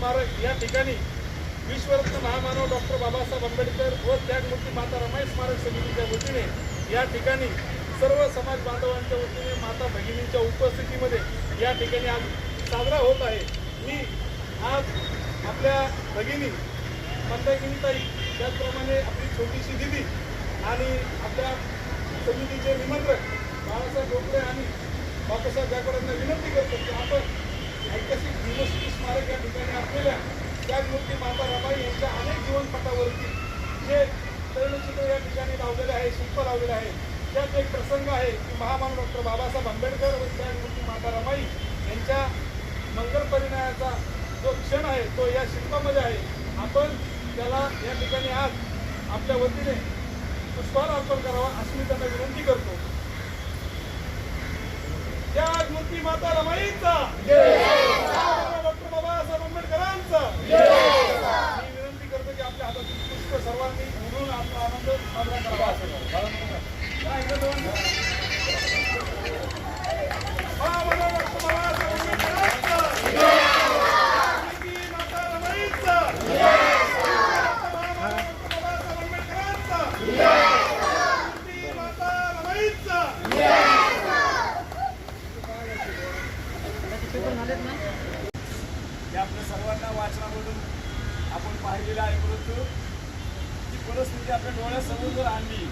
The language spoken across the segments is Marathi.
स्मारक या ठिकाणी विश्वरत्न महामानव डॉक्टर बाबासाहेब आंबेडकर व त्यागमूर्ती माता रमाई स्मारक समितीच्या वतीने या ठिकाणी सर्व समाज बांधवांच्या वतीने माता भगिनींच्या उपस्थितीमध्ये या ठिकाणी आज साजरा होत आहे। मी आज आपल्या भगिनी मंदाकिनीताई, त्याचप्रमाणे आपली छोटीशी दिदी आणि आपल्या समितीचे निमंत्रक बाळासाहेब डोकरे आणि बाबासाहेब गायकवाडांना विनंती करतो की आपण ऐतिहासिक युनिव्हर्सिटी स्मारक या ठिकाणी असलेल्या त्यागमूर्ती माता रमाई यांच्या अनेक जीवनपटावरती जे तैलचित्र या ठिकाणी लावलेले आहे, शिल्प लावलेले आहे, त्यात एक प्रसंग आहे की महामानव डॉक्टर बाबासाहेब आंबेडकर व त्यागमूर्ती माता रमाई यांच्या मंगल परिणयाचा जो क्षण आहे तो या शिल्पामध्ये आहे। आपण त्याला या ठिकाणी आज आपल्या वतीने पुष्पहार अर्पण करावा अशी मी त्यांना विनंती करतो। त्यागमूर्ती माता रमाईचा डॉक्टर बाबासाहेब आंबेडकरांचा मी विनंती करतो की आपल्या हातातील पुष्प सर्वांनी उडून आपला आनंद साजरा करावा। आपल्या सर्वांना वाचनामधून आपण पाहिलेलं आहे, परंतु ती परिस्थिती आपल्या डोळ्यासमोर जर आणली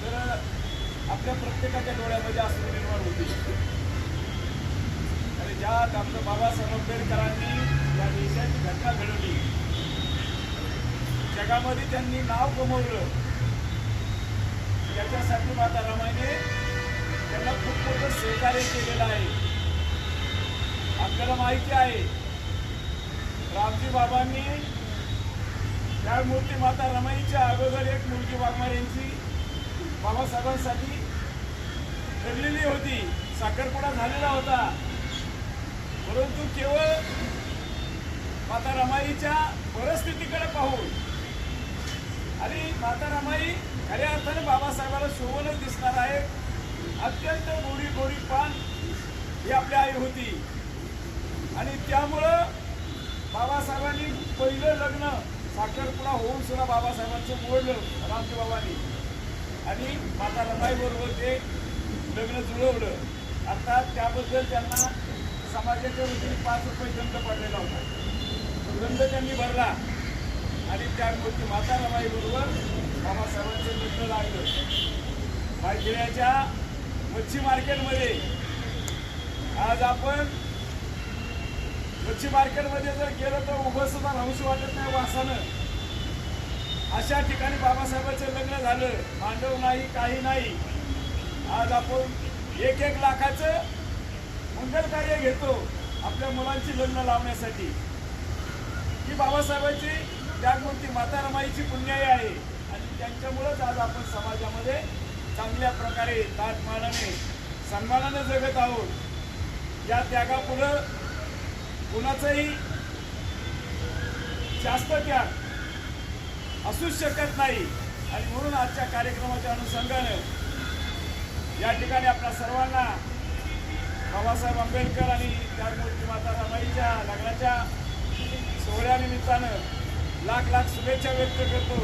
तर आपल्या प्रत्येकाच्या डोळ्यामध्ये अश्रू निर्माण होते। आणि ज्या डॉक्टर बाबासाहेब आंबेडकरांनी या देशाची घटना घडवली, जगामध्ये त्यांनी नाव कमवलं, त्याच्यासाठी माता रमाईने त्यांना खूप मोठं सहकार्य केलेलं आहे। आपल्याला माहिती आहे रामजी बाबांनी त्यागमूर्ती माता रमाईच्या अगोदर एक मुलगी वाघमारे यांची बाबासाहेबांसाठी ठरलेली होती, साखरपुडा झालेला होता, परंतु केवळ माता रमाईच्या परिस्थितीकडे पाहून आणि माता रमाई खऱ्या अर्थाने बाबासाहेबांना शोभूनच दिसणार आहे, अत्यंत गोडी पान ही आपली आई होती। आणि त्यामुळं बाबासाहेबांनी पहिलं लग्न साखरपुडा होऊन सुद्धा बाबासाहेबांचं मोडलं रामजी बाबांनी आणि माता रमाई बरोबर ते लग्न जुळवलं। अर्थात त्याबद्दल त्यांना समाजाच्या वतीने 5 रुपये दंड पडलेला होता, दंड त्यांनी भरला आणि त्यागमूर्ती माता रमाई बरोबर बाबासाहेबांचं लग्न लागलं। भाईगिऱ्याच्या मच्छी मार्केटमध्ये आज आपण मच्छी मार्केटमध्ये जर गेलं तर उभं सुद्धा राहूशी वाटत नाही वासानं, अशा ठिकाणी बाबासाहेबांचं लग्न झालं, मांडव नाही काही नाही। आज आपण 1-1 लाखाचं मंगल कार्य घेतो आपल्या मुलांची लग्न लावण्यासाठी, ही बाबासाहेबांची त्यागमूर्ती माता रमाईची पुण्याई आहे आणि त्यांच्यामुळेच आज आपण समाजामध्ये चांगल्या प्रकारे ताटमानाने सन्मानाने जगत आहोत। या त्यागापुढं कुणाचाही जास्त त्याग असूच शकत नाही आणि म्हणून आजच्या कार्यक्रमाच्या अनुषंगाने या ठिकाणी आपल्या सर्वांना बाबासाहेब आंबेडकर आणि त्यागमूर्ती माता रमाईच्या लग्नाच्या सोहळ्यानिमित्तानं लाख शुभेच्छा व्यक्त करतो।